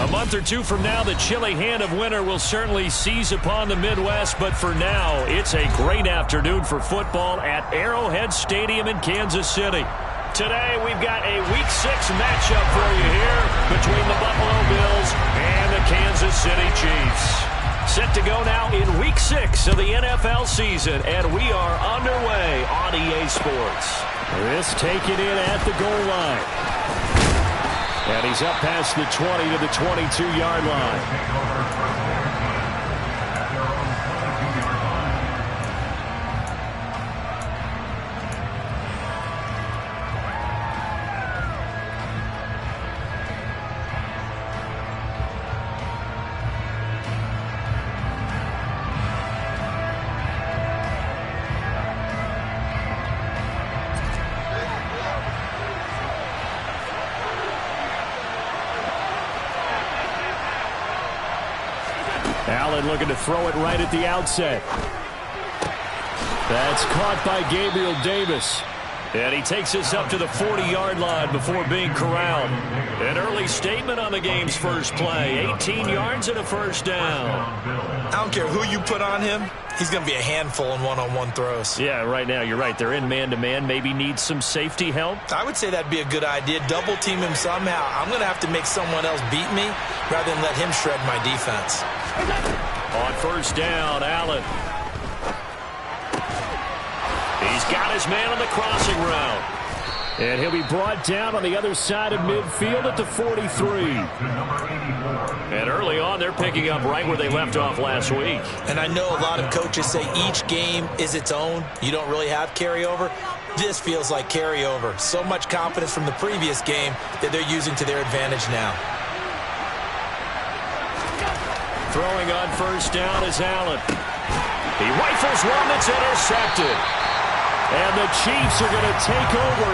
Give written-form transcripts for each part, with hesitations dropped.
A month or two from now, the chilly hand of winter will certainly seize upon the Midwest, but for now, it's a great afternoon for football at Arrowhead Stadium in Kansas City. Today, we've got a Week 6 matchup for you here between the Buffalo Bills and the Kansas City Chiefs. Set to go now in Week 6 of the NFL season, and we are underway on EA Sports. This taken in at the goal line. And he's up past the 20 to the 22-yard line. Allen looking to throw it right at the outset. That's caught by Gabriel Davis. And he takes us up to the 40-yard line before being corralled. An early statement on the game's first play. 18 yards and a first down. I don't care who you put on him. He's going to be a handful in one-on-one throws. Yeah, right now, you're right. They're in man-to-man. Maybe needs some safety help. I would say that'd be a good idea. Double team him somehow. I'm going to have to make someone else beat me rather than let him shred my defense. On first down, Allen. He's got his man on the crossing route. And he'll be brought down on the other side of midfield at the 43. And early on, they're picking up right where they left off last week. And I know a lot of coaches say each game is its own. You don't really have carryover. This feels like carryover. So much confidence from the previous game that they're using to their advantage now. Throwing on first down is Allen. He rifles one that's intercepted. And the Chiefs are going to take over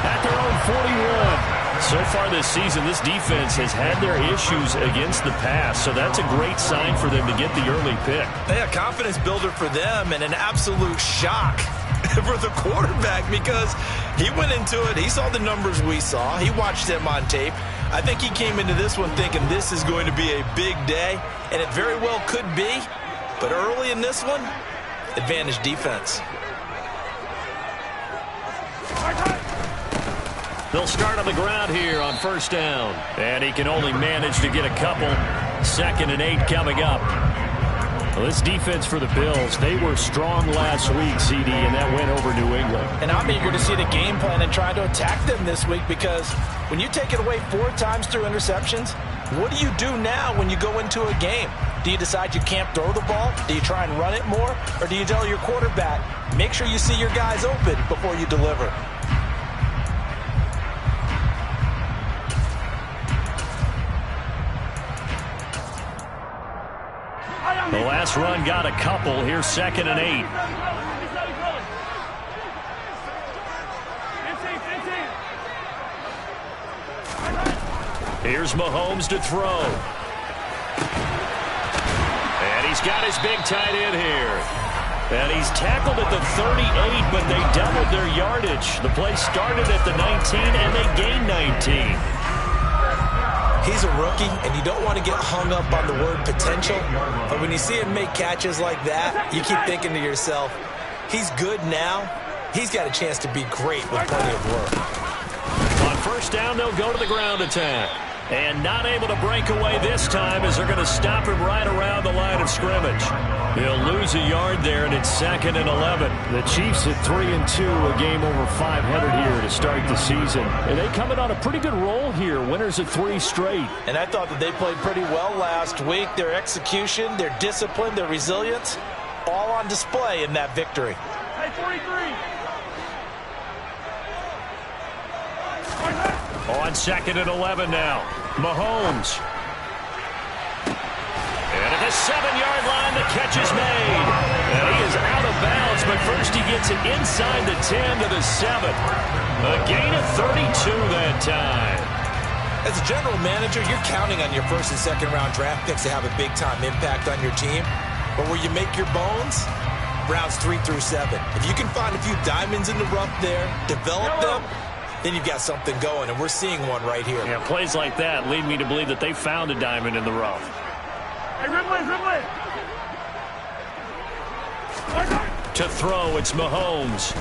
at their own 41. So far this season, this defense has had their issues against the pass, so that's a great sign for them to get the early pick. Yeah, confidence builder for them and an absolute shock for the quarterback because he went into it. He saw the numbers we saw. He watched them on tape. I think he came into this one thinking this is going to be a big day, and it very well could be. But early in this one, advantage defense. They'll start on the ground here on first down. And he can only manage to get a couple. 2nd and 8 coming up. Well, this defense for the Bills, they were strong last week, CD, and that went over New England. And I'm eager to see the game plan and try to attack them this week because when you take it away 4 times through interceptions, what do you do now when you go into a game? Do you decide you can't throw the ball? Do you try and run it more? Or do you tell your quarterback, make sure you see your guys open before you deliver? The last run got a couple. Here's 2nd and 8. Here's Mahomes to throw. And he's got his big tight end here. And he's tackled at the 38, but they doubled their yardage. The play started at the 19, and they gained 19. He's a rookie, and you don't want to get hung up on the word potential. But when you see him make catches like that, you keep thinking to yourself, he's good now. He's got a chance to be great with plenty of work. On first down, they'll go to the ground attack. And not able to break away this time as they're going to stop him right around the line of scrimmage. He'll lose a yard there, and it's 2nd and 11. The Chiefs at 3-2, a game over 500 here to start the season. And they coming on a pretty good roll here, winners of 3 straight. And I thought that they played pretty well last week. Their execution, their discipline, their resilience, all on display in that victory. Hey, 43. On 2nd and 11 now. Mahomes. And at the 7-yard line, the catch is made. And he is out of bounds, but first he gets it inside the 10 to the 7. A gain of 32 that time. As a general manager, you're counting on your 1st and 2nd round draft picks to have a big-time impact on your team. But where you make your bones, rounds 3 through 7. If you can find a few diamonds in the rough there, develop them, then you've got something going, and we're seeing one right here. Yeah, plays like that lead me to believe that they found a diamond in the rough. Hey, Ridley. To throw, it's Mahomes.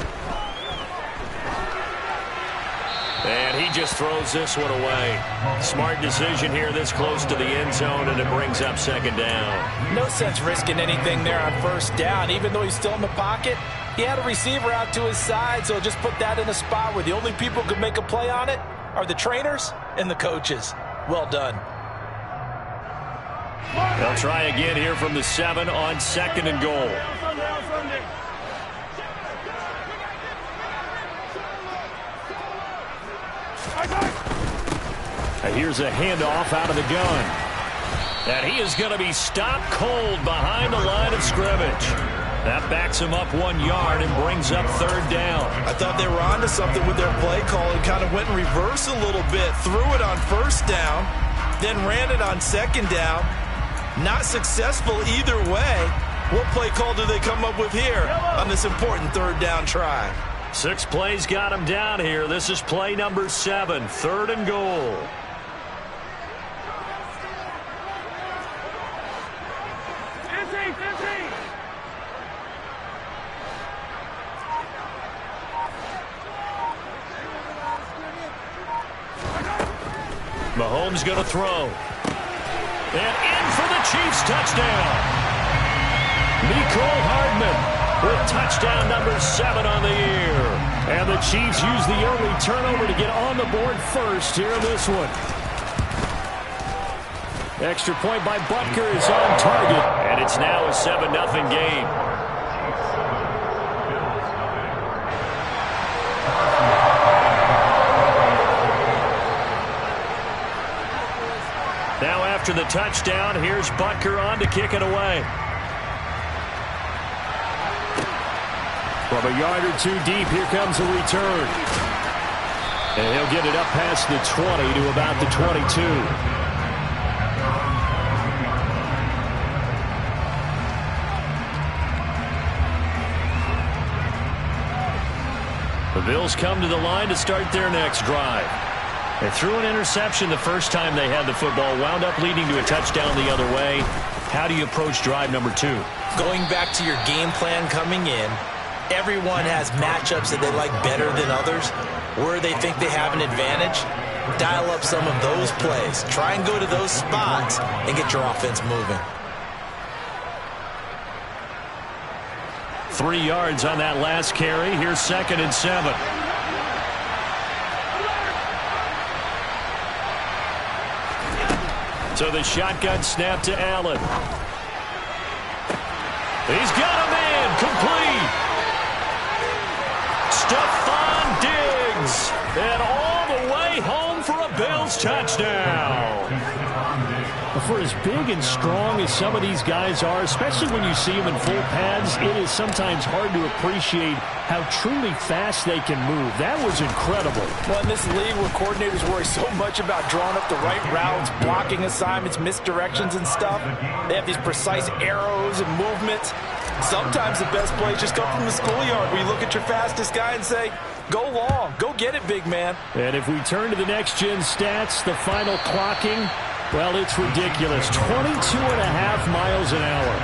And he just throws this one away. Smart decision here this close to the end zone, and it brings up second down. No sense risking anything there on first down. Even though he's still in the pocket, he had a receiver out to his side, so just put that in a spot where the only people who can make a play on it are the trainers and the coaches. Well done. They'll try again here from the 7 on second and goal. Here's a handoff out of the gun. And he is going to be stopped cold behind the line of scrimmage. That backs him up 1 yard and brings up third down. I thought they were onto something with their play call and kind of went in reverse a little bit. Threw it on first down, then ran it on second down. Not successful either way. What play call do they come up with here on this important third down try? 6 plays got him down here. This is play number 7, third and goal. Mahomes going to throw. And in for the Chiefs touchdown. Mecole Hardman with touchdown number 7 on the year. And the Chiefs use the early turnover to get on the board first here in this one. Extra point by Butker is on target. And it's now a 7-0 game. Now after the touchdown, here's Butker on to kick it away. From a yard or 2 deep, here comes a return. And he'll get it up past the 20 to about the 22. The Bills come to the line to start their next drive. They threw an interception the first time they had the football, wound up leading to a touchdown the other way. How do you approach drive number 2? Going back to your game plan coming in, everyone has matchups that they like better than others, where they think they have an advantage. Dial up some of those plays. Try and go to those spots and get your offense moving. 3 yards on that last carry. Here's second and 7. So the shotgun snap to Allen. He's got a man complete. Stephon Diggs. And all the way home for a Bills touchdown. For as big and strong as some of these guys are, especially when you see them in full pads, it is sometimes hard to appreciate how truly fast they can move. That was incredible. Well, in this league where coordinators worry so much about drawing up the right routes, blocking assignments, misdirections and stuff, they have these precise arrows and movements. Sometimes the best plays just come from the schoolyard where you look at your fastest guy and say, go long, go get it, big man. And if we turn to the next-gen stats, the final clocking, well, it's ridiculous. 22.5 miles an hour.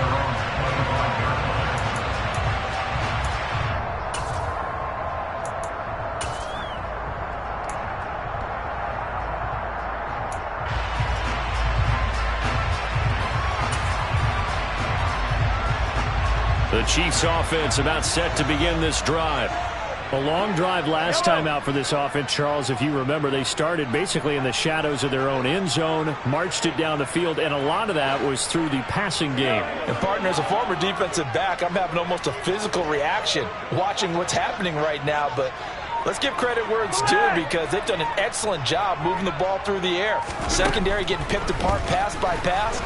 The Chiefs offense about set to begin this drive. A long drive last time out for this offense, Charles. If you remember, they started basically in the shadows of their own end zone, marched it down the field, and a lot of that was through the passing game. And, partner, as a former defensive back, I'm having almost a physical reaction watching what's happening right now. But let's give credit where it's due because they've done an excellent job moving the ball through the air. Secondary getting picked apart pass by pass.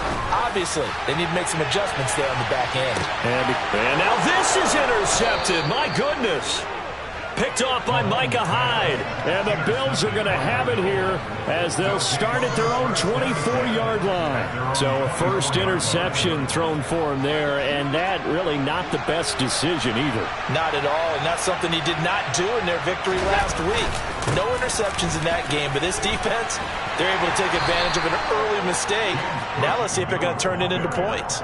Obviously, they need to make some adjustments there on the back end. And now this is intercepted. My goodness. Picked off by Micah Hyde. And the Bills are going to have it here as they'll start at their own 24-yard line. So a first interception thrown for him there, and that really not the best decision either. Not at all, and that's something he did not do in their victory last week. No interceptions in that game, but this defense, they're able to take advantage of an early mistake. Now let's see if they're going to turn it into points.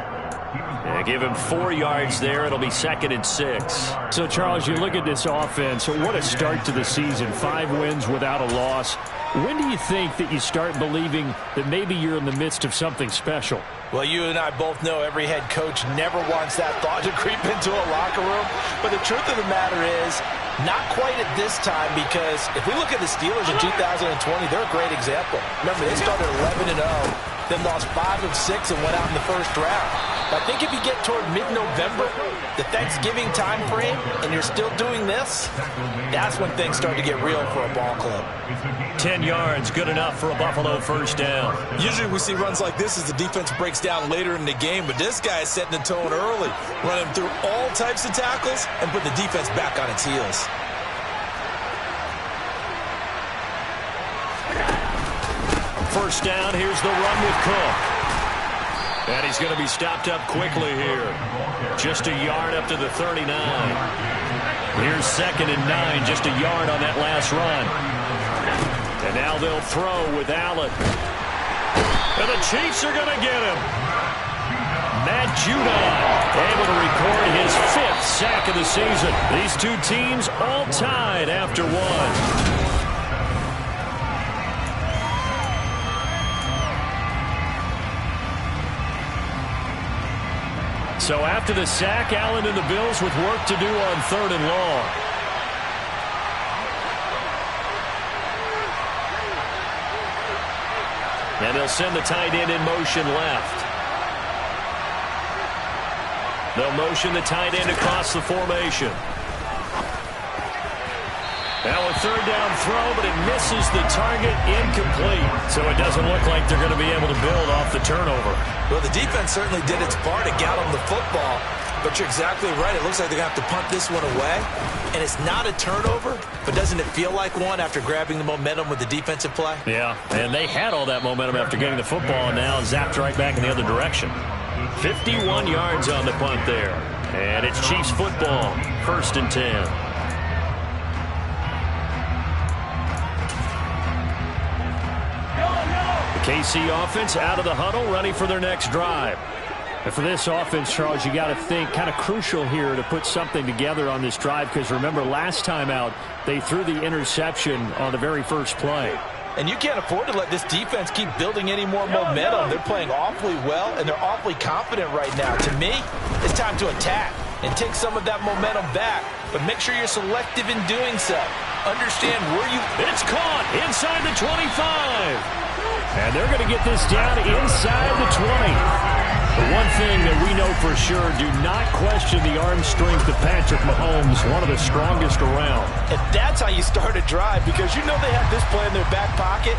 Yeah, give him 4 yards there. It'll be 2nd and 6. So, Charles, you look at this offense. What a start to the season. 5 wins without a loss. When do you think that you start believing that maybe you're in the midst of something special? Well, you and I both know every head coach never wants that thought to creep into a locker room. But the truth of the matter is, not quite at this time, because if we look at the Steelers in 2020, they're a great example. Remember, they started 11-0, then lost 5 of 6 and went out in the first round. But I think if you get toward mid-November, the Thanksgiving time frame, and you're still doing this, that's when things start to get real for a ball club. 10 yards, good enough for a Buffalo first down. Usually we see runs like this as the defense breaks down later in the game, but this guy is setting the tone early, running through all types of tackles and putting the defense back on its heels. First down, here's the run with Cook. And he's going to be stopped up quickly here. Just a yard up to the 39. Here's 2nd and 9, just a yard on that last run. And now they'll throw with Allen. And the Chiefs are going to get him. Matt Judon able to record his 5th sack of the season. These two teams all tied after one. So after the sack, Allen and the Bills with work to do on 3rd and long. And they'll send the tight end in motion left. They'll motion the tight end across the formation. Now a 3rd down throw, but it misses the target, incomplete. So it doesn't look like they're going to be able to build off the turnover. Well, the defense certainly did its part to get them the football, but you're exactly right. It looks like they're going to have to punt this one away, and it's not a turnover, but doesn't it feel like one after grabbing the momentum with the defensive play? Yeah, and they had all that momentum after getting the football, and now zapped right back in the other direction. 51 yards on the punt there, and it's Chiefs football, 1st and 10. KC offense out of the huddle, ready for their next drive. And for this offense, Charles, you got to think kind of crucial here to put something together on this drive, because remember last time out they threw the interception on the very first play. And you can't afford to let this defense keep building any more momentum. They're playing awfully well, and they're awfully confident right now. To me, it's time to attack and take some of that momentum back, but make sure you're selective in doing so. Understand where you... It's caught inside the 25. And they're going to get this down inside the 20. The one thing that we know for sure, do not question the arm strength of Patrick Mahomes, one of the strongest around. And that's how you start a drive, because you know they have this play in their back pocket,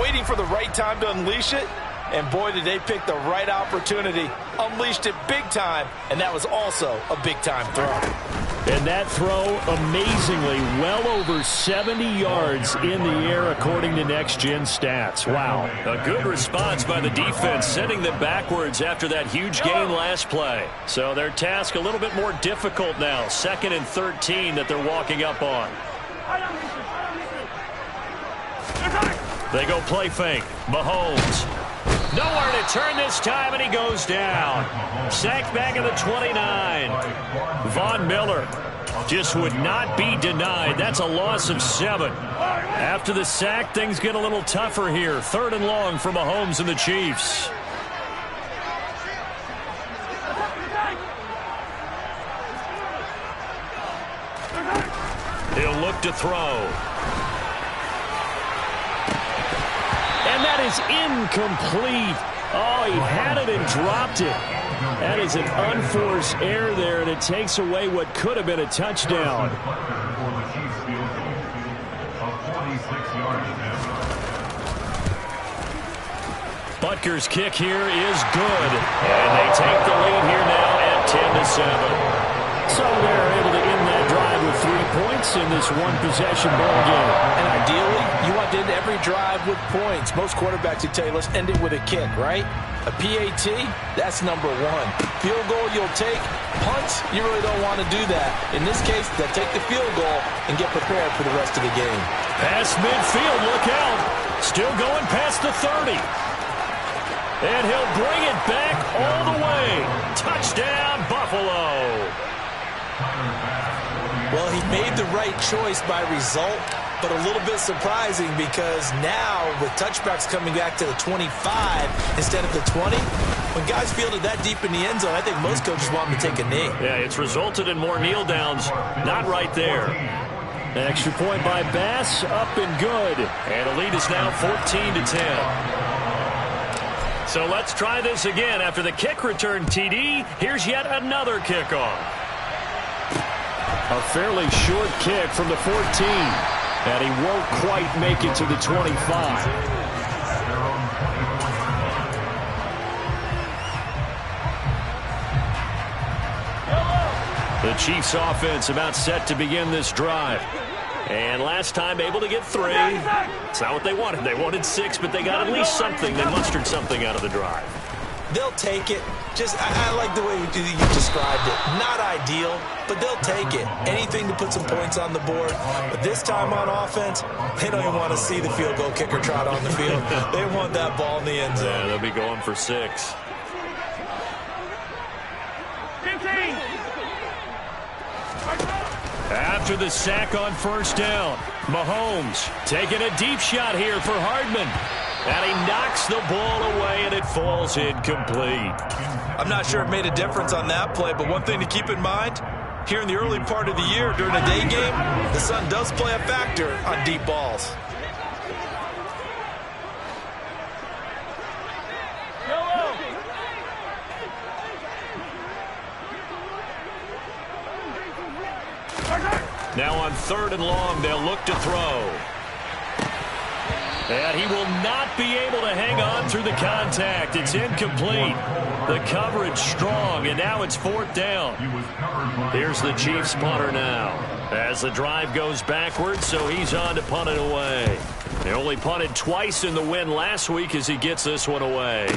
waiting for the right time to unleash it. And boy, did they pick the right opportunity. Unleashed it big time, and that was also a big-time throw. And that throw, amazingly, well over 70 yards in the air, according to next-gen stats. Wow. A good response by the defense, sending them backwards after that huge gain last play. So their task a little bit more difficult now. 2nd and 13 that they're walking up on. They go play fake. Mahomes. Nowhere to turn this time, and he goes down. Sacked back at the 29. Von Miller just would not be denied. That's a loss of 7. After the sack, things get a little tougher here. 3rd and long for Mahomes and the Chiefs. He'll look to throw. And that is incomplete. Oh, he had it and dropped it. That is an unforced error there, and it takes away what could have been a touchdown. Butker's kick here is good. And they take the lead here now at 10-7. So they're able to end that drive with 3 points in this one-possession ball game. And ideally, you want to end every drive with points. Most quarterbacks would tell you, let's end it with a kick, right? A PAT, that's number 1. Field goal, you'll take. Punts, you really don't want to do that. In this case, they'll take the field goal and get prepared for the rest of the game. Past midfield, look out. Still going past the 30. And he'll bring it back all the way. Touchdown, Buffalo. Well, he made the right choice by result, but a little bit surprising because now with touchbacks coming back to the 25 instead of the 20, when guys fielded that deep in the end zone, I think most coaches want them to take a knee. Yeah, it's resulted in more kneel downs. Not right there. An extra point by Bass, up and good. And the lead is now 14-10. So let's try this again. After the kick return TD, here's yet another kickoff. A fairly short kick from the 14. And he won't quite make it to the 25. The Chiefs offense about set to begin this drive. And last time able to get 3. It's not what they wanted. They wanted 6, but they got at least something. They mustered something out of the drive. They'll take it. I like the way you described it. Not ideal, but they'll take it. Anything to put some points on the board. But this time on offense, they don't even want to see the field goal kicker trot on the field. They want that ball in the end zone. Yeah, they'll be going for 6. 15. After the sack on first down, Mahomes taking a deep shot here for Hardman. And he knocks the ball away, and it falls incomplete. I'm not sure it made a difference on that play, but one thing to keep in mind, here in the early part of the year during a day game, the sun does play a factor on deep balls. Now on 3rd and long, they'll look to throw. And he will not be able to hang on through the contact. It's incomplete. The coverage strong, and now it's 4th down. Here's the Chiefs punter now. As the drive goes backwards, so he's on to punt it away. They only punted twice in the win last week as he gets this one away.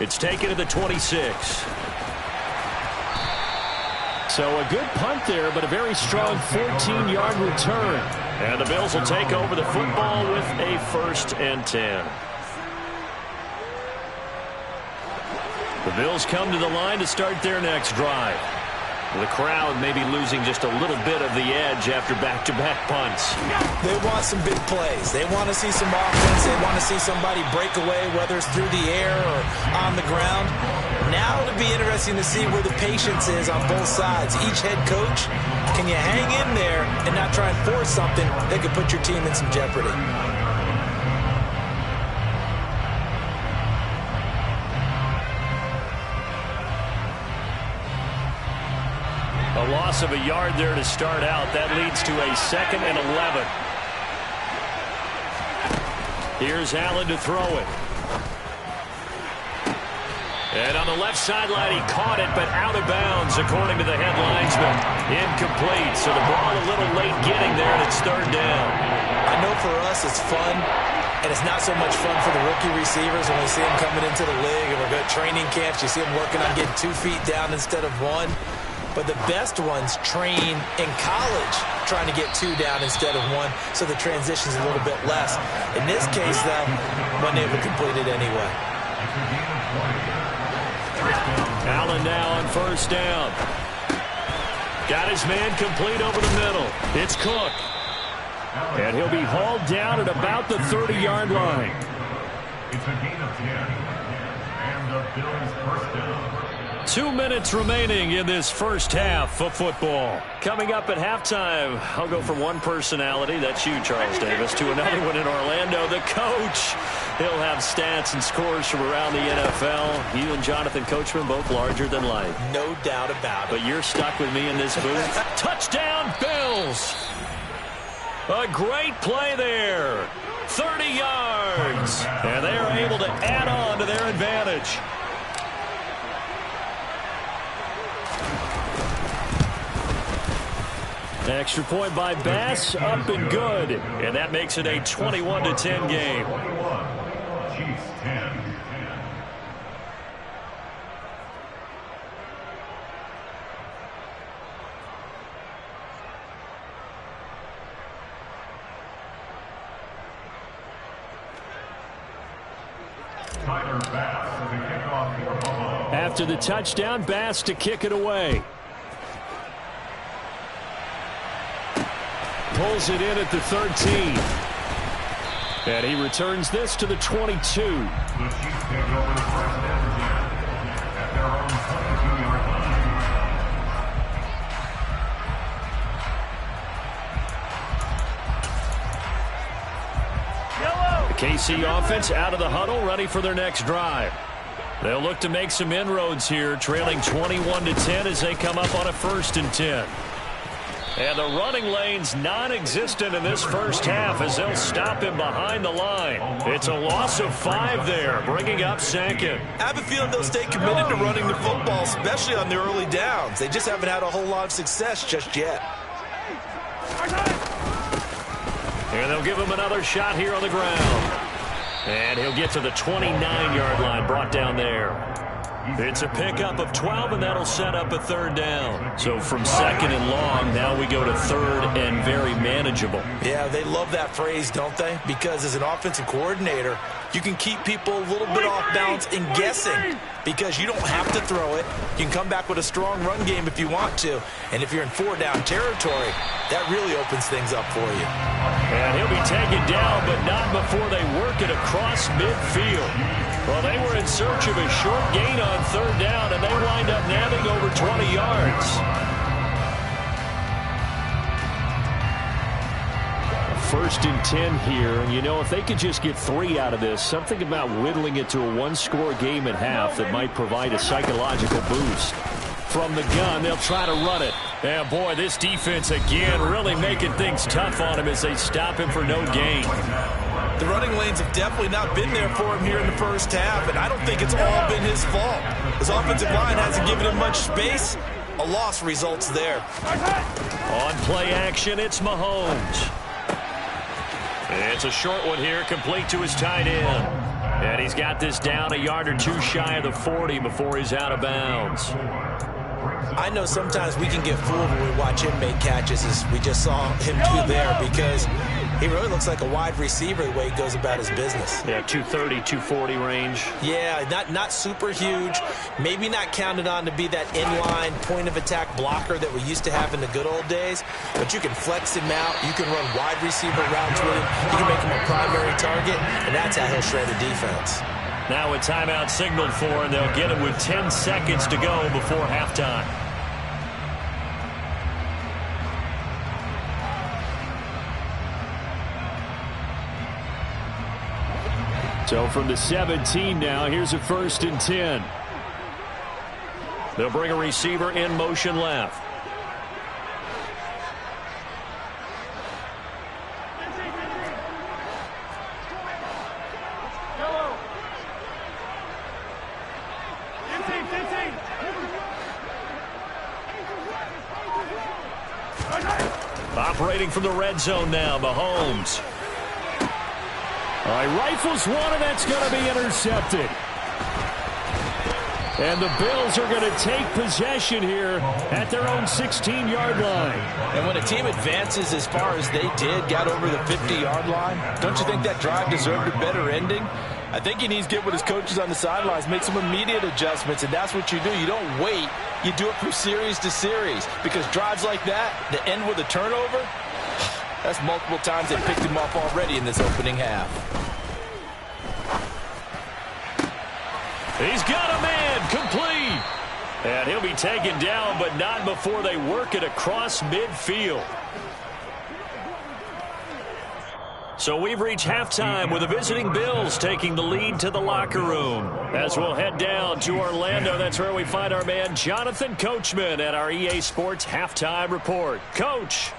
It's taken to the 26. So a good punt there, but a very strong 14-yard return. And the Bills will take over the football with a 1st and 10. The Bills come to the line to start their next drive. The crowd may be losing just a little bit of the edge after back-to-back punts. They want some big plays. They want to see some offense. They want to see somebody break away, whether it's through the air or on the ground. Now it'll be interesting to see where the patience is on both sides. Each head coach, can you hang in there and not try and force something that could put your team in some jeopardy? A loss of a yard there to start out. That leads to a 2nd and 11. Here's Allen to throw it. And on the left sideline, he caught it, but out of bounds, according to the head linesman. Incomplete, so the ball a little late getting there, and it's 3rd down. I know for us it's fun, and it's not so much fun for the rookie receivers when we see them coming into the league, and we're going to training camps. You see them working on getting 2 feet down instead of 1. But the best ones train in college trying to get 2 down instead of 1, so the transition's a little bit less. In this case, though, wasn't able to complete it anyway. Allen now on 1st down. Got his man complete over the middle. It's Cook. And he'll be hauled down at about the 30-yard line. It's a gain of 10. And the Bills' 1st down. 2 minutes remaining in this first half of football. Coming up at halftime, I'll go from one personality, that's you, Charles Davis, to another one in Orlando, the coach. He'll have stats and scores from around the NFL. You and Jonathan Coachman, both larger than life. No doubt about it. But you're stuck with me in this booth. Touchdown, Bills! A great play there. 30 yards. And they are able to add on to their advantage. Extra point by Bass, up and good. And that makes it a 21-10 game. 21, Chiefs 10. After the touchdown, Bass to kick it away. Pulls it in at the 13. And he returns this to the 22. The Chiefs take over the first down at their own 22-yard line. The KC offense out of the huddle, ready for their next drive. They'll look to make some inroads here, trailing 21-10 as they come up on a 1st and 10. And the running lane's non-existent in this first half as they'll stop him behind the line. It's a loss of 5 there, bringing up 2nd. I have a feeling they'll stay committed to running the football, especially on the early downs. They just haven't had a whole lot of success just yet. And they'll give him another shot here on the ground. And he'll get to the 29-yard line, brought down there. It's a pickup of 12, and that'll set up a 3rd down. So from 2nd and long, now we go to 3rd and very manageable. Yeah, they love that phrase, don't they? Because as an offensive coordinator, you can keep people a little bit off balance and guessing because you don't have to throw it. You can come back with a strong run game if you want to. And if you're in 4-down territory, that really opens things up for you. And he'll be taken down, but not before they work it across midfield. Well, they were in search of a short gain on 3rd down, and they wind up nabbing over 20 yards. 1st and 10 here, and you know, if they could just get 3 out of this, something about whittling it to a 1-score game at half that might provide a psychological boost. From the gun, they'll try to run it. And boy, this defense again really making things tough on him as they stop him for no gain. The running lanes have definitely not been there for him here in the first half, and I don't think it's all been his fault. His offensive line hasn't given him much space. A loss results there. On play action, it's Mahomes. It's a short one here, complete to his tight end. And he's got this down a yard or 2 shy of the 40 before he's out of bounds. I know sometimes we can get fooled when we watch him make catches, as we just saw him do there, because he really looks like a wide receiver the way he goes about his business. Yeah, 230, 240 range. Yeah, not super huge. Maybe not counted on to be that inline point-of-attack blocker that we used to have in the good old days, but you can flex him out. You can run wide receiver routes with him. You can make him a primary target, and that's how he'll shred a defense. Now a timeout signaled for, and they'll get it with 10 seconds to go before halftime. So from the 17 now, here's a 1st and 10. They'll bring a receiver in motion left. Operating from the red zone now, Mahomes. All right, rifles one, and that's going to be intercepted. And the Bills are going to take possession here at their own 16-yard line. And when a team advances as far as they did, got over the 50-yard line, don't you think that drive deserved a better ending? I think he needs to get with his coaches on the sidelines, make some immediate adjustments, and that's what you do. You don't wait. You do it from series to series, because drives like that, that end with a turnover, that's multiple times they picked him off already in this opening half. He's got a man, complete. And he'll be taken down, but not before they work it across midfield. So we've reached halftime with the visiting Bills taking the lead to the locker room. As we'll head down to Orlando, that's where we find our man Jonathan Coachman at our EA Sports Halftime Report. Coach.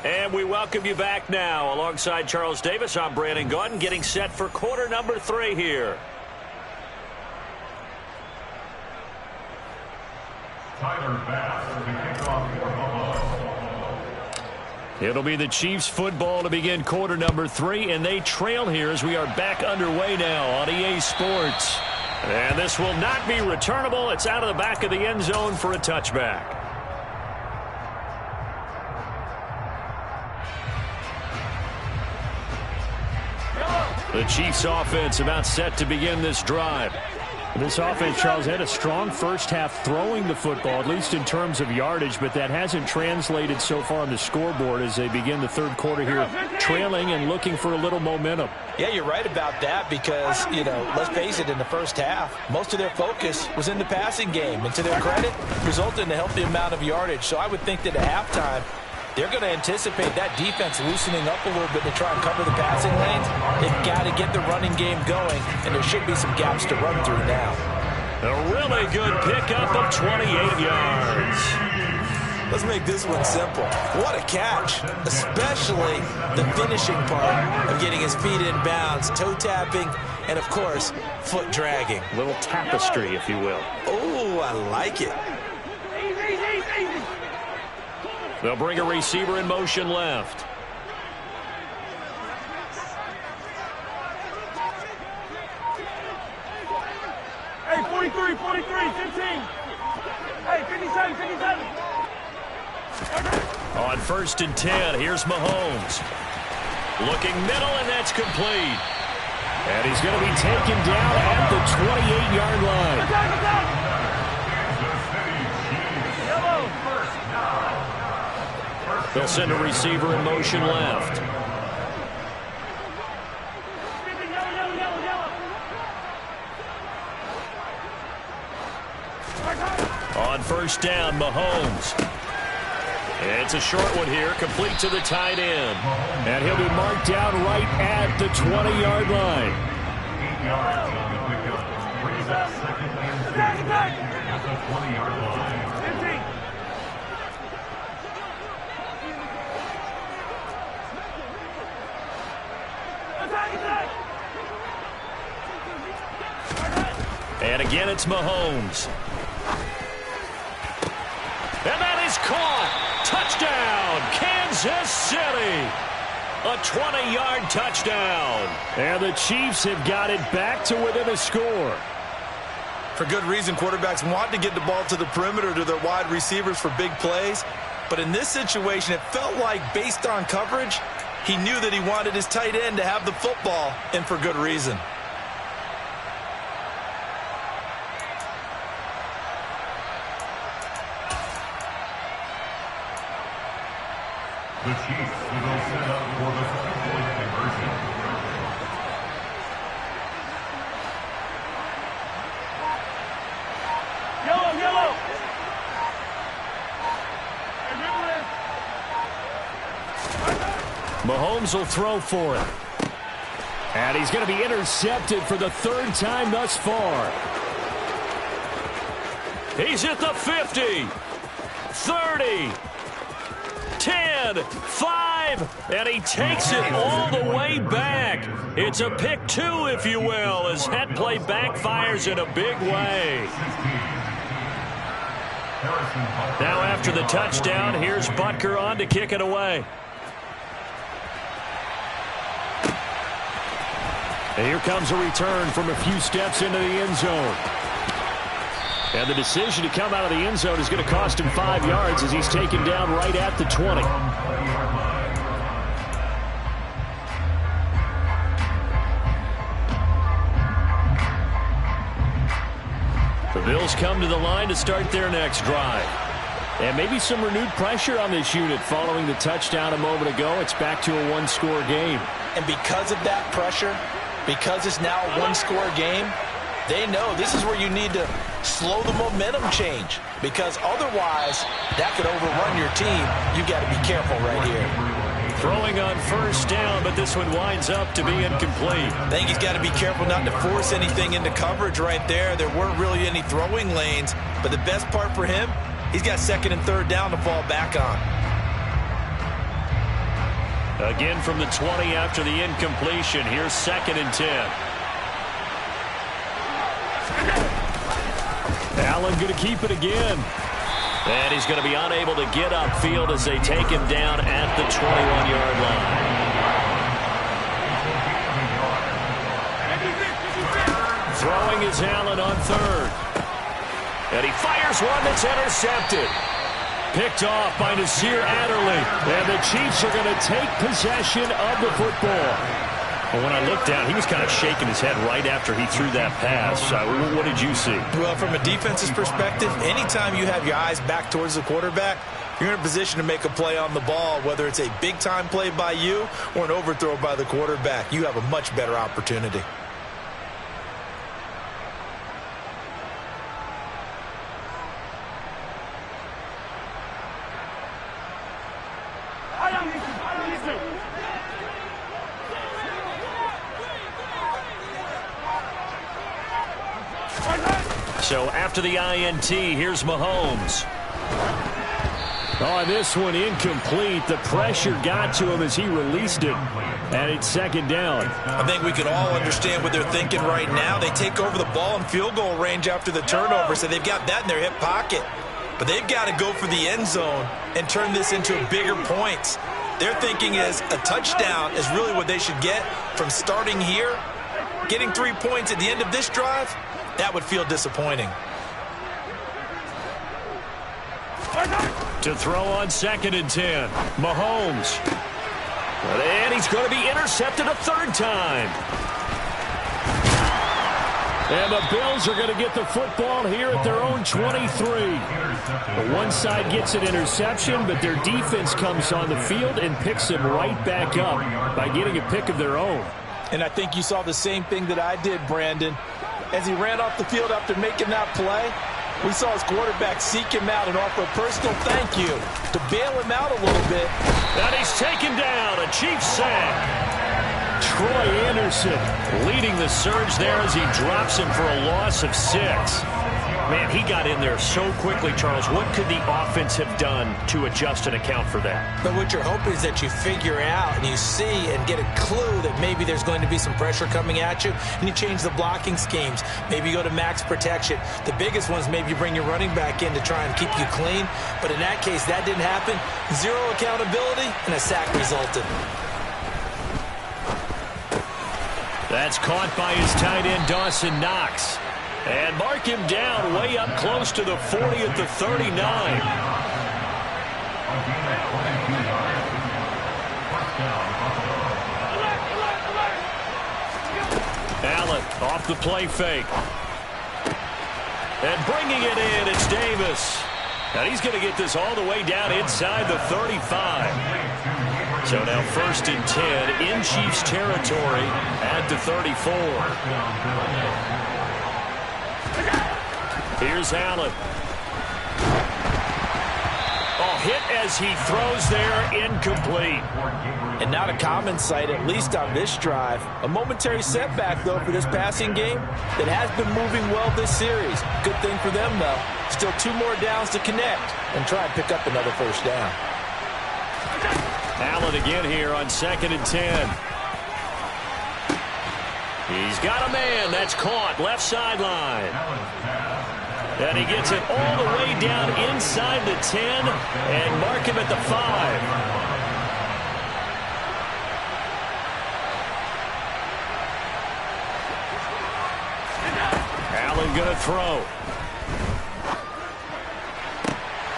And we welcome you back now. Alongside Charles Davis, I'm Brandon Gaudin, getting set for quarter number 3 here. Tyler Bass, the kickoff for Buffalo. It'll be the Chiefs football to begin quarter number 3, and they trail here as we are back underway now on EA Sports. And this will not be returnable. It's out of the back of the end zone for a touchback. The Chiefs offense about set to begin this drive. This offense, Charles, had a strong first half throwing the football, at least in terms of yardage, but that hasn't translated so far on the scoreboard as they begin the third quarter here, trailing and looking for a little momentum. Yeah, you're right about that because, let's face it, in the first half, most of their focus was in the passing game. And to their credit, resulted in a healthy amount of yardage. So I would think that at halftime, they're going to anticipate that defense loosening up a little bit to try and cover the passing lanes. They've got to get the running game going, and there should be some gaps to run through now. A really good pickup of 28 yards. Let's make this one simple. What a catch, especially the finishing part of getting his feet in bounds, toe tapping, and, of course, foot dragging. A little tapestry, if you will. Oh, I like it. They'll bring a receiver in motion left. Hey, 43, 43, 15. Hey, 57, 57. On 1st and 10, here's Mahomes. Looking middle, and that's complete. And he's going to be taken down at the 28-yard line. They'll send a receiver in motion left. On 1st down, Mahomes. It's a short one here, complete to the tight end. And he'll be marked down right at the 20-yard line. 8 yards on the pickup. Brings up 2nd and 10 at the 20-yard line. 15. And again, it's Mahomes. And that is caught. Touchdown, Kansas City. A 20-yard touchdown. And the Chiefs have got it back to within a score. For good reason, quarterbacks want to get the ball to the perimeter to their wide receivers for big plays. But in this situation, it felt like, based on coverage, he knew that he wanted his tight end to have the football, and for good reason. The Chiefs will set up for the 2-point conversion. Yellow, yellow. Mahomes will throw for it. And he's going to be intercepted for the 3rd time thus far. He's at the 50, 30, 10, 5, and he takes it all the way back. It's a pick 2, if you will, as that play backfires in a big way. Now after the touchdown, here's Butker on to kick it away. And here comes a return from a few steps into the end zone. And the decision to come out of the end zone is going to cost him 5 yards as he's taken down right at the 20. The Bills come to the line to start their next drive. And maybe some renewed pressure on this unit following the touchdown a moment ago. It's back to a one-score game. And because of that pressure, because it's now a one-score game, they know this is where you need to slow the momentum change, because otherwise that could overrun your team. You've got to be careful right here. Throwing on 1st down, but this one winds up to be incomplete. I think he's got to be careful not to force anything into coverage right there. There weren't really any throwing lanes, but the best part for him, he's got 2nd and 3rd down to fall back on. Again from the 20 after the incompletion. Here's 2nd and 10. Allen going to keep it again. And he's going to be unable to get upfield as they take him down at the 21-yard line. Throwing is Allen on 3rd. And he fires one that's intercepted. Picked off by Nasir Adderley. And the Chiefs are going to take possession of the football. Well, when I looked down, he was kind of shaking his head right after he threw that pass. What did you see? Well, from a defense's perspective, anytime you have your eyes back towards the quarterback, you're in a position to make a play on the ball, whether it's a big-time play by you or an overthrow by the quarterback. You have a much better opportunity. So after the INT, here's Mahomes. Oh, this one incomplete. The pressure got to him as he released it. And it's 2nd down. I think we can all understand what they're thinking right now. They take over the ball in field goal range after the turnover, so they've got that in their hip pocket. But they've got to go for the end zone and turn this into bigger points. Their thinking is a touchdown is really what they should get from starting here. Getting 3 points at the end of this drive, that would feel disappointing. To throw on 2nd and 10. Mahomes. And he's going to be intercepted a 3rd time. And the Bills are going to get the football here at their own 23. The one side gets an interception, but their defense comes on the field and picks them right back up by getting a pick of their own. And I think you saw the same thing that I did, Brandon. As he ran off the field after making that play, we saw his quarterback seek him out and offer a personal thank you to bail him out a little bit. And he's taken down, a Chiefs sack. Troy Anderson leading the surge there as he drops him for a loss of 6. Man, he got in there so quickly, Charles. What could the offense have done to adjust and account for that? But what you're hoping is that you figure out and you see and get a clue that maybe there's going to be some pressure coming at you, and you change the blocking schemes. Maybe you go to max protection. The biggest one is maybe you bring your running back in to try and keep you clean. But in that case, that didn't happen. 0 accountability, and a sack resulted. That's caught by his tight end, Dawson Knox. And mark him down way up close to the 40 at the 39. Allen off the play fake. And bringing it in, it's Davis. And he's going to get this all the way down inside the 35. So now 1st and 10 in Chiefs territory at the 34. Here's Allen. Oh, hit as he throws there, incomplete. And not a common sight, at least on this drive. A momentary setback, though, for this passing game that has been moving well this series. Good thing for them, though. Still 2 more downs to connect and try and pick up another 1st down. Allen again here on 2nd and 10. He's got a man. That's caught. Left sideline. And he gets it all the way down inside the 10 and mark him at the 5. Allen going to throw.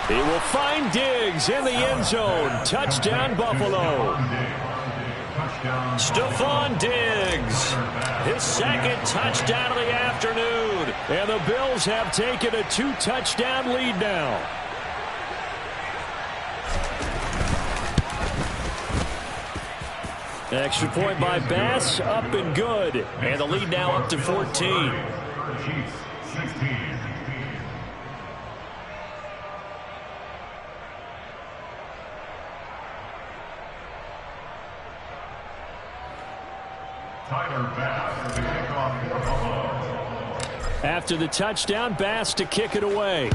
He will find Diggs in the end zone. Touchdown, Buffalo. Stephon Diggs, his 2nd touchdown of the afternoon. And the Bills have taken a 2-touchdown lead now. Extra point by Bass, up and good. And the lead now up to 14. After the touchdown, Bass to kick it away.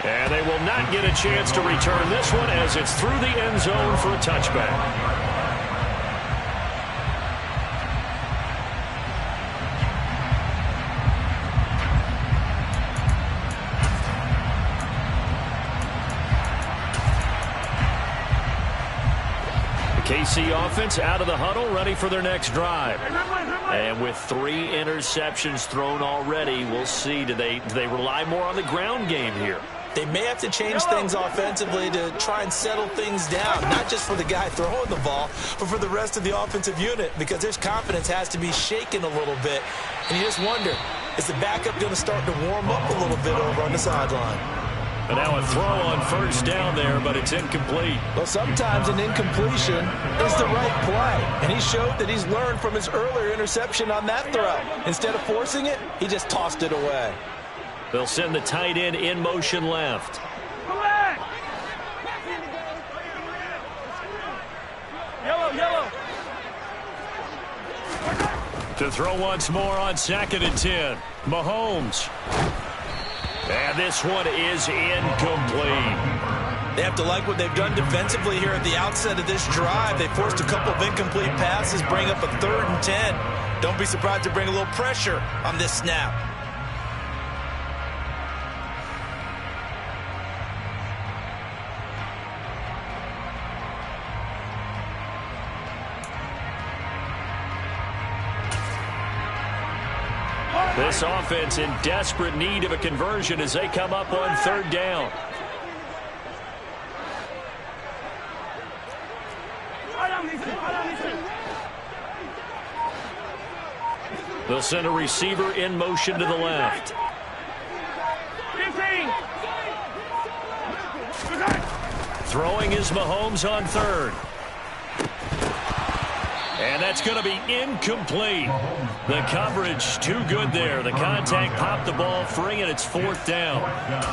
And they will not get a chance to return this one as it's through the end zone for a touchback. KC offense out of the huddle, ready for their next drive. And with 3 interceptions thrown already, we'll see. Do they rely more on the ground game here? They may have to change things offensively to try and settle things down, not just for the guy throwing the ball, but for the rest of the offensive unit, because his confidence has to be shaken a little bit. And you just wonder, is the backup going to start to warm up a little bit over on the sideline? And now a throw on first down there, but it's incomplete. Well, sometimes an incompletion is the right play. And he showed that he's learned from his earlier interception on that throw. Instead of forcing it, he just tossed it away. They'll send the tight end in motion left. Yellow. To throw once more on 2nd and 10. Mahomes. And this one is incomplete. They have to like what they've done defensively here at the outset of this drive. They forced a couple of incomplete passes, bring up a 3rd and 10. Don't be surprised to bring a little pressure on this snap. This offense in desperate need of a conversion as they come up on 3rd down. They'll send a receiver in motion to the left. 15. Throwing is Mahomes on 3rd. And that's going to be incomplete. The coverage too good there. The contact popped the ball free, and it's 4th down.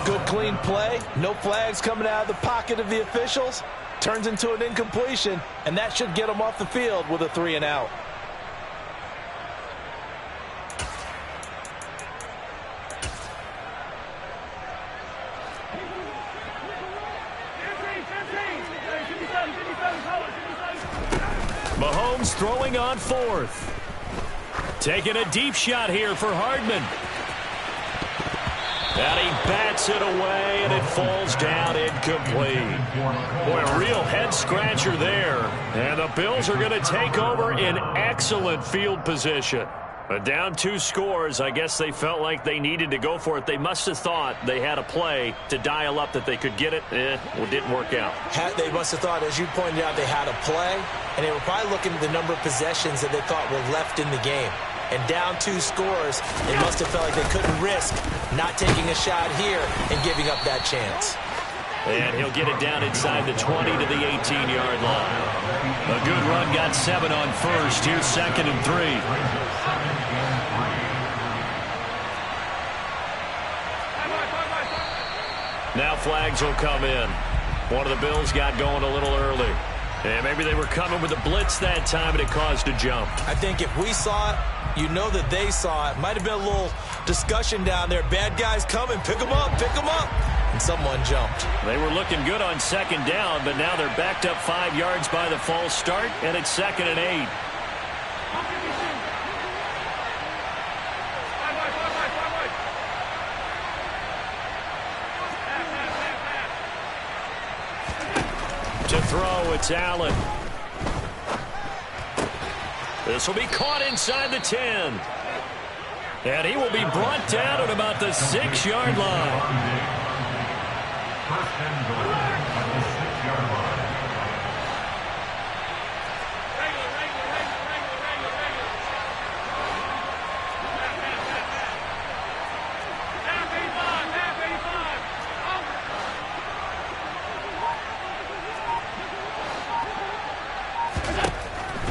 Good, clean play. No flags coming out of the pocket of the officials. Turns into an incompletion, and that should get them off the field with a 3 and out. Mahomes throwing on 4th. Taking a deep shot here for Hardman. And he bats it away, and it falls down incomplete. Boy, a real head-scratcher there. And the Bills are going to take over in excellent field position. But down 2 scores, I guess they felt like they needed to go for it. They must have thought they had a play to dial up that they could get it. It didn't work out. They must have thought, as you pointed out, they had a play, and they were probably looking at the number of possessions that they thought were left in the game. And down 2 scores, they must have felt like they couldn't risk not taking a shot here and giving up that chance. And he'll get it down inside the 20 to the 18-yard line. A good run got 7 on first. Here's 2nd and 3. Now flags will come in. One of the Bills got going a little early. And maybe they were coming with a blitz that time, and it caused a jump. I think if we saw it, you know that they saw it. Might have been a little discussion down there. Bad guys coming. Pick them up. Pick them up. And someone jumped. They were looking good on 2nd down, but now they're backed up 5 yards by the false start, and it's 2nd and 8. To throw, it's Allen. This will be caught inside the 10. And he will be brought down at about the 6-yard line. First and goal at the 6-yard line.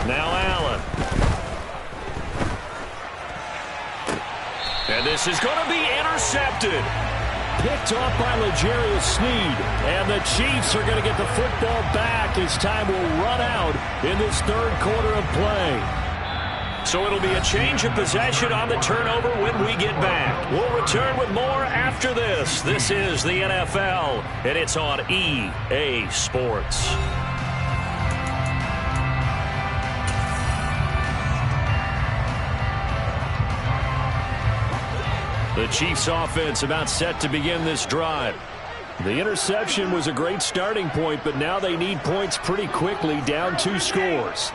Now Allen. And this is going to be intercepted. Picked off by L'Jarius Sneed. And the Chiefs are going to get the football back as time will run out in this 3rd quarter of play. So So it'll be a change of possession on the turnover when we get back. We'll return with more after this. This is the NFL, and it's on EA Sports. The Chiefs offense about set to begin this drive. The interception was a great starting point, but now they need points pretty quickly, down 2 scores.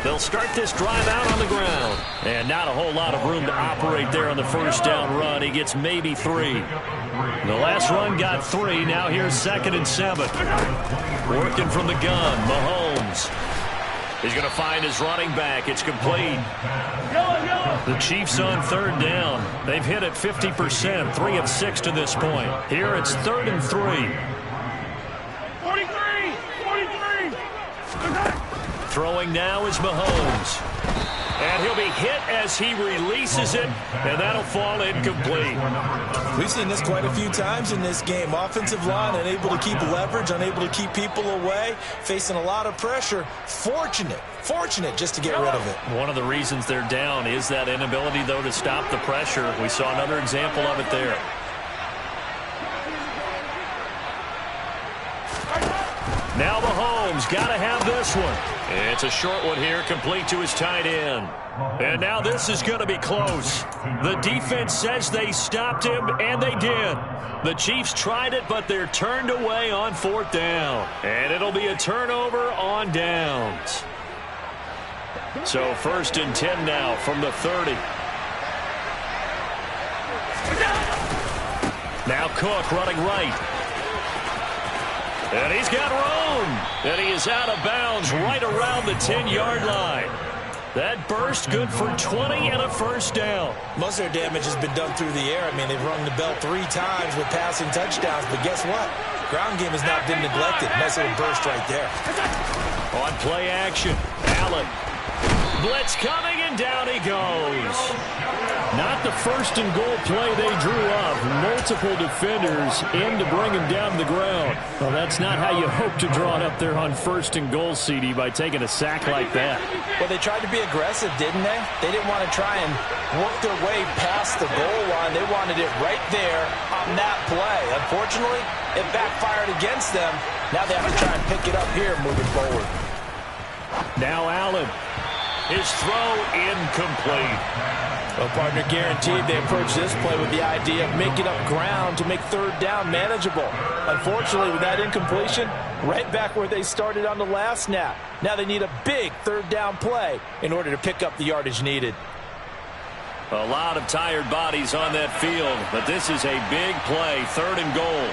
They'll start this drive out on the ground. And not a whole lot of room to operate there on the first down run. He gets maybe 3. The last run got 3. Now here's 2nd and 7. Working from the gun, Mahomes. He's going to find his running back. It's complete. The Chiefs on 3rd down. They've hit it 50%, 3 of 6 to this point. Here it's 3rd and 3. 43. Throwing now is Mahomes. And he'll be hit as he releases it, and that'll fall incomplete. We've seen this quite a few times in this game. Offensive line unable to keep leverage, unable to keep people away, facing a lot of pressure. Fortunate just to get rid of it. One of the reasons they're down is that inability, though, to stop the pressure. We saw another example of it there. Now Mahomes got to have this one. It's a short one here, complete to his tight end. And now this is going to be close. The defense says they stopped him, and they did. The Chiefs tried it, but they're turned away on 4th down. And it'll be a turnover on downs. So 1st and 10 now from the 30. Now Cook running right. And he's got room. And he is out of bounds right around the 10-yard line. That burst good for 20 and a first down. Most of their damage has been done through the air. I mean, they've rung the bell 3 times with passing touchdowns. But guess what? Ground game has not been neglected. Nice little burst right there. On play action, Allen. Blitz coming, and down he goes. Not the 1st and goal play they drew up. Multiple defenders in to bring him down to the ground. Well, that's not how you hope to draw it up there on 1st and goal, CD, by taking a sack like that. Well, they tried to be aggressive, didn't they? They didn't want to try and work their way past the goal line. They wanted it right there on that play. Unfortunately, it backfired against them. Now they have to try and pick it up here moving forward. Now Allen. His throw incomplete. Well, partner, guaranteed they approach this play with the idea of making up ground to make 3rd down manageable. Unfortunately, with that incompletion, right back where they started on the last snap. Now they need a big 3rd down play in order to pick up the yardage needed. A lot of tired bodies on that field, but this is a big play, 3rd and goal.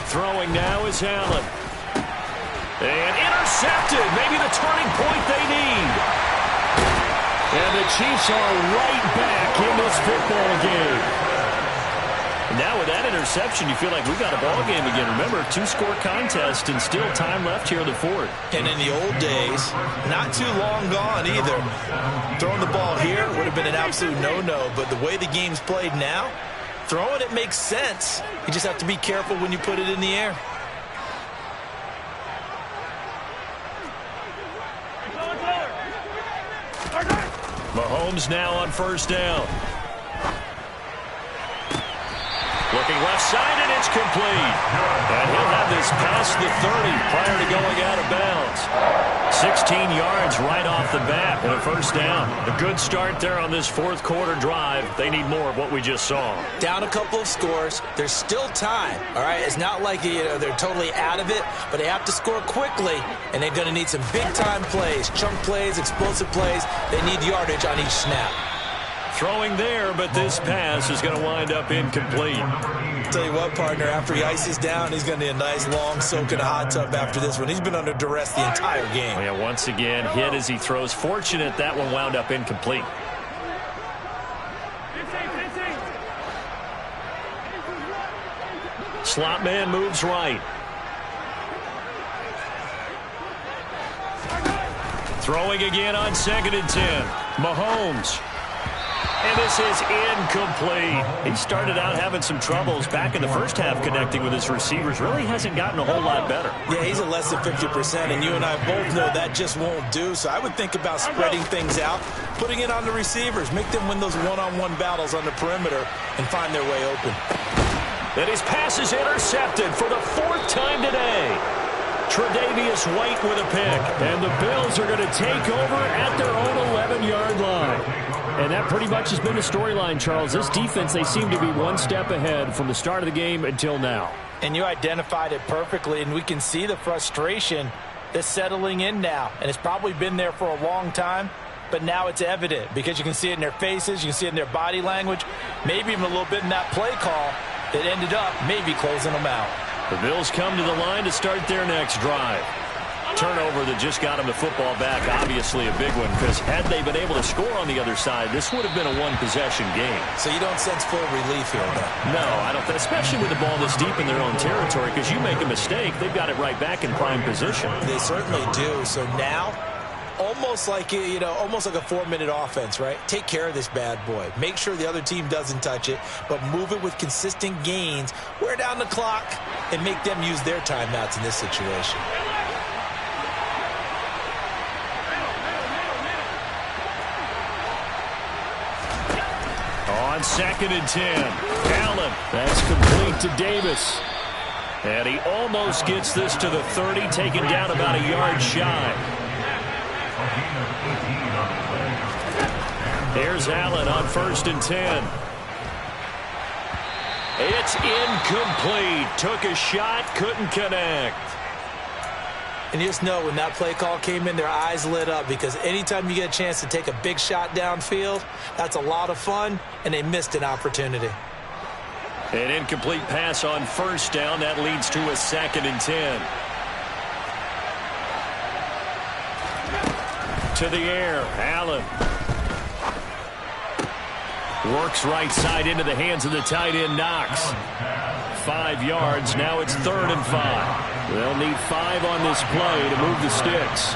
Throwing now is Allen. And intercepted, maybe the turning point they need. And the Chiefs are right back in this football game. And now with that interception, you feel like we've got a ball game again. Remember, 2-score contest and still time left here in the 4th. And in the old days, not too long gone either. Throwing the ball here would have been an absolute no-no, but the way the game's played now, throwing it makes sense. You just have to be careful when you put it in the air. Mahomes now on 1st down. Looking left side, and it's complete. And he'll have this past the 30 prior to going out of bounds. 16 yards right off the bat and a first down. A good start there on this 4th quarter drive. They need more of what we just saw. Down a couple of scores. There's still time, all right? It's not like they're totally out of it, but they have to score quickly, and they're going to need some big-time plays, chunk plays, explosive plays. They need yardage on each snap. Throwing there, but this pass is going to wind up incomplete. Tell you what, partner, after he ices down, he's going to need a nice long soak in a hot tub after this one. He's been under duress the entire game. Yeah, once again, hit as he throws. Fortunate that one wound up incomplete. Slot man moves right. Throwing again on 2nd and 10. Mahomes. And this is incomplete. He started out having some troubles back in the first half connecting with his receivers. Really hasn't gotten a whole lot better. Yeah, he's at less than 50%, and you and I both know that just won't do. So I would think about spreading things out, putting it on the receivers, make them win those one-on-one battles on the perimeter and find their way open. And his pass is intercepted for the 4th time today. Tre'Davious White with a pick. And the Bills are going to take over at their own 11-yard line. And that pretty much has been the storyline, Charles. This defense, they seem to be one step ahead from the start of the game until now. And you identified it perfectly, and we can see the frustration that's settling in now. And it's probably been there for a long time, but now it's evident because you can see it in their faces, you can see it in their body language, maybe even a little bit in that play call that ended up maybe closing them out. The Bills come to the line to start their next drive. Turnover that just got him the football back, obviously a big one, because had they been able to score on the other side, this would have been a one-possession game. So you don't sense full relief here, though? No, I don't, especially with the ball this deep in their own territory, because you make a mistake, they've got it right back in prime position. They certainly do. So now, almost like a 4-minute offense, right? Take care of this bad boy. Make sure the other team doesn't touch it, but move it with consistent gains, wear down the clock, and make them use their timeouts in this situation. On 2nd and 10, Allen. That's complete to Davis. And he almost gets this to the 30, taken down about a yard shy. Here's Allen on 1st and 10. It's incomplete. Took a shot, couldn't connect. And you just know when that play call came in, their eyes lit up because anytime you get a chance to take a big shot downfield, that's a lot of fun, and they missed an opportunity. An incomplete pass on 1st down. That leads to a 2nd and 10. To the air, Allen. Works right side into the hands of the tight end, Knox. 5 yards. Now it's 3rd and 5. They'll need 5 on this play to move the sticks.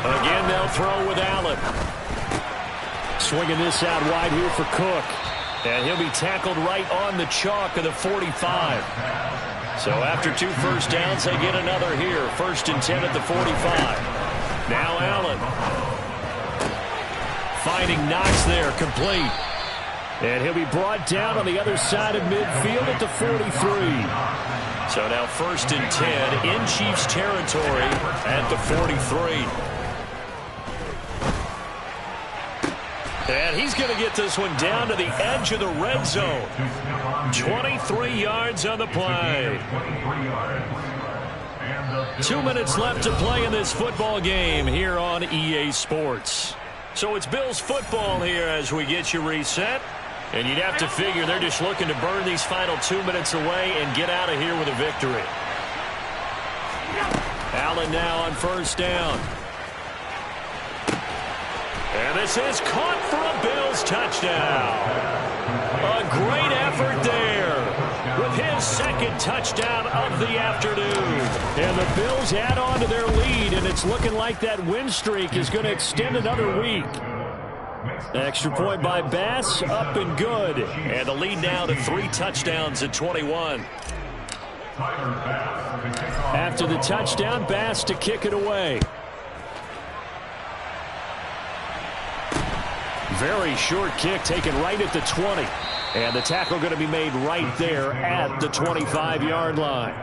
Again, they'll throw with Allen. Swinging this out wide here for Cook. And he'll be tackled right on the chalk of the 45. So after 2 first downs, they get another here. 1st and 10 at the 45. Now Allen. Finding Knox there, complete. And he'll be brought down on the other side of midfield at the 43. So now 1st and 10 in Chiefs territory at the 43. And he's going to get this one down to the edge of the red zone. 23 yards on the play. 2 minutes left to play in this football game here on EA Sports. So it's Bills football here as we get you reset. And you'd have to figure they're just looking to burn these final 2 minutes away and get out of here with a victory. Allen now on 1st down. And this is caught for a Bills touchdown. A great effort there with his 2nd touchdown of the afternoon. And the Bills add on to their lead, and it's looking like that win streak is going to extend another week. Extra point by Bass, up and good. And the lead now to 3 touchdowns at 21. After the touchdown, Bass to kick it away. Very short kick taken right at the 20. And the tackle going to be made right there at the 25-yard line.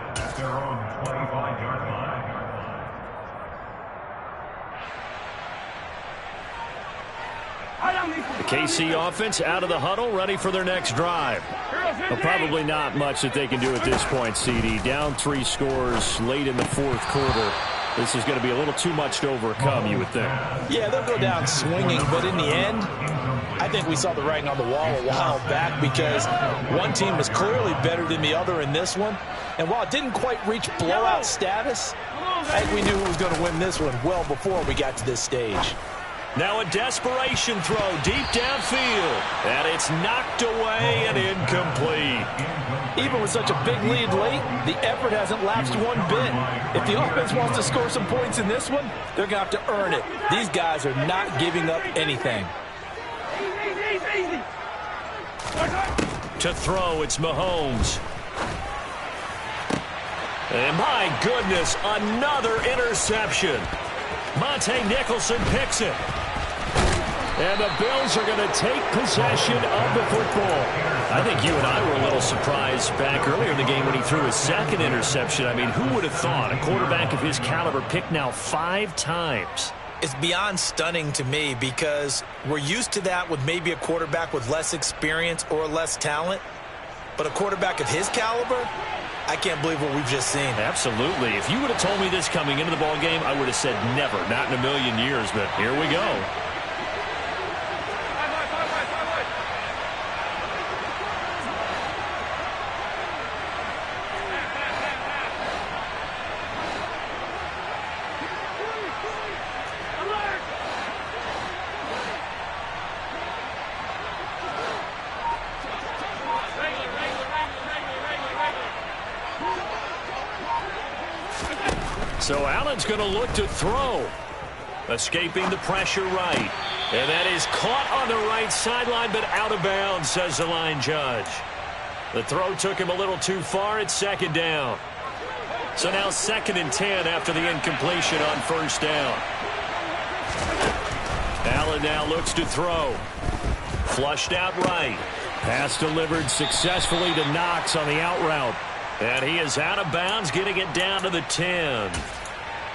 The KC offense out of the huddle, ready for their next drive. Well, probably not much that they can do at this point, CD. Down 3 scores late in the 4th quarter. This is going to be a little too much to overcome, you would think. Yeah, they'll go down swinging, but in the end, I think we saw the writing on the wall a while back because one team was clearly better than the other in this one. And while it didn't quite reach blowout status, I think we knew who was going to win this one well before we got to this stage. Now a desperation throw deep downfield. And it's knocked away and incomplete. Even with such a big lead late, the effort hasn't lapsed one bit. If the offense wants to score some points in this one, they're going to have to earn it. These guys are not giving up anything. easy. To throw, it's Mahomes. And my goodness, another interception. Monte Nicholson picks it. And the Bills are going to take possession of the football. I think you and I were a little surprised back earlier in the game when he threw his second interception. I mean, who would have thought a quarterback of his caliber picked now 5 times? It's beyond stunning to me because we're used to that with maybe a quarterback with less experience or less talent. But a quarterback of his caliber, I can't believe what we've just seen. Absolutely. If you would have told me this coming into the ball game, I would have said never, not in a million years. But here we go. So Allen's going to look to throw. Escaping the pressure right. And that is caught on the right sideline, but out of bounds, says the line judge. The throw took him a little too far. It's second down. So now 2nd and 10 after the incompletion on first down. Allen now looks to throw. Flushed out right. Pass delivered successfully to Knox on the out route. And he is out of bounds, getting it down to the 10.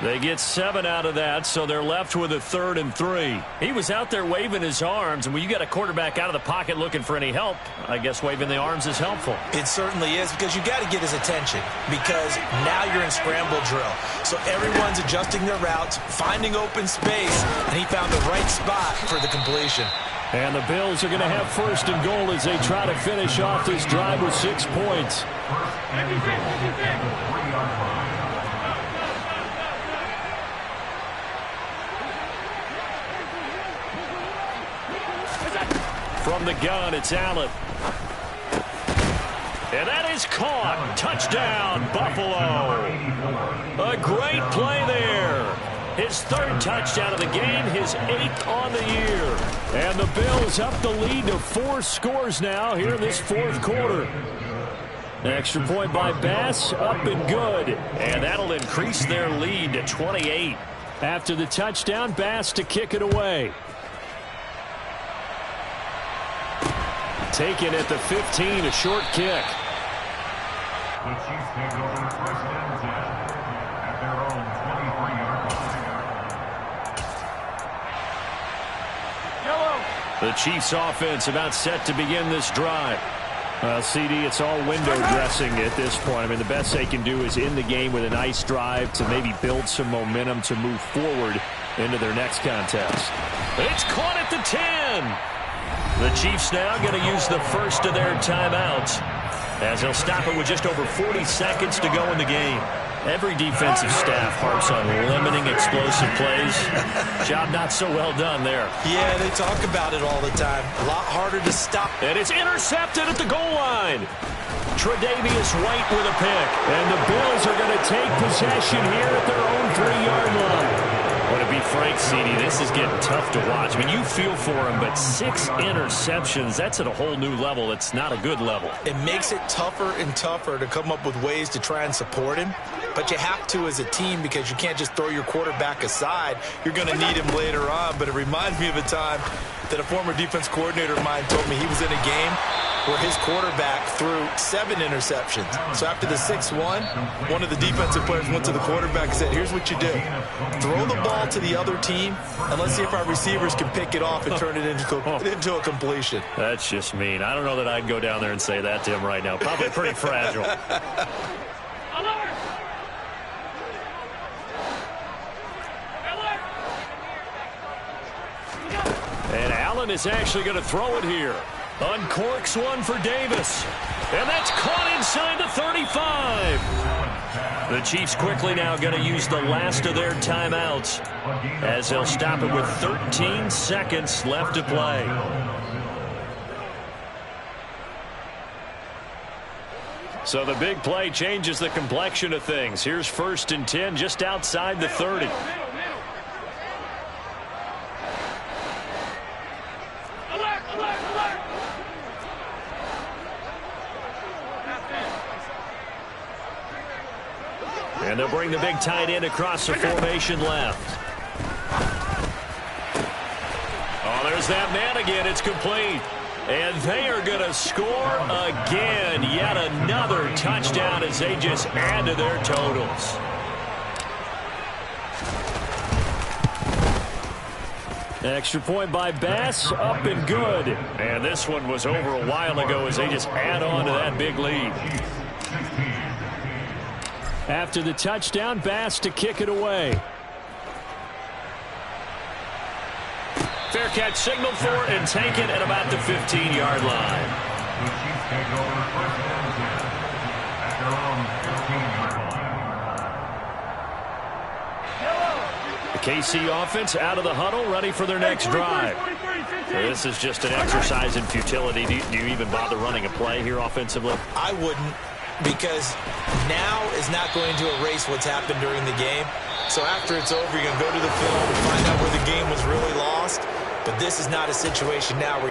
They get 7 out of that, so they're left with a 3rd and 3. He was out there waving his arms, and when you got a quarterback out of the pocket looking for any help, I guess waving the arms is helpful. It certainly is, because you got to get his attention, because now you're in scramble drill. So everyone's adjusting their routes, finding open space, and he found the right spot for the completion. And the Bills are going to have 1st and goal as they try to finish off this drive with 6 points. From the gun, it's Allen. And that is caught. Touchdown, Buffalo. A great play there. His 3rd touchdown of the game, his 8th on the year. And the Bills up the lead to 4 scores now here in this 4th quarter. Extra point by Bass, up and good. And that'll increase their lead to 28. After the touchdown, Bass to kick it away. Taken at the 15, a short kick. The Chiefs take over 1st and 10 at their own 23-yard line. The Chiefs offense about set to begin this drive. CD, it's all window dressing at this point. I mean, the best they can do is in the game with a nice drive to maybe build some momentum to move forward into their next contest. It's caught at the 10. The Chiefs now going to use the first of their timeouts as they'll stop it with just over 40 seconds to go in the game. Every defensive staff harps on limiting explosive plays. Job not so well done there. Yeah, they talk about it all the time. A lot harder to stop. And it's intercepted at the goal line. Tre'Davious White with a pick. And the Bills are going to take possession here at their own 3-yard line. Well, to be frank, CD, this is getting tough to watch. I mean, you feel for him, but 6 interceptions, that's at a whole new level. It's not a good level. It makes it tougher and tougher to come up with ways to try and support him. But you have to as a team because you can't just throw your quarterback aside. You're going to need him later on. But it reminds me of a time that a former defense coordinator of mine told me he was in a game where his quarterback threw 7 interceptions. So after the 6-1, one of the defensive players went to the quarterback and said, here's what you do. Throw the ball to the other team, and let's see if our receivers can pick it off and turn it into a completion. That's just mean. I don't know that I'd go down there and say that to him right now. Probably pretty fragile. And Allen is actually going to throw it here. Uncorks one for Davis. And that's caught inside the 35. The Chiefs quickly now going to use the last of their timeouts as they'll stop it with 13 seconds left to play. So the big play changes the complexion of things. Here's 1st and 10 just outside the 30. And they'll bring the big tight end across the formation left. Oh, there's that man again. It's complete. And they are going to score again. Yet another touchdown as they just add to their totals. Extra point by Bass, up and good. And this one was over a while ago as they just add on to that big lead. After the touchdown, Bass to kick it away. Fair catch signaled for and taken at about the 15-yard line. The Chiefs take over first and 10 at their own 15-yard line. The KC offense out of the huddle, ready for their next drive. This is just an exercise in futility. Do you even bother running a play here offensively? I wouldn't, because now is not going to erase what's happened during the game. So after it's over, you're going to go to the film and find out where the game was really lost. But this is not a situation now where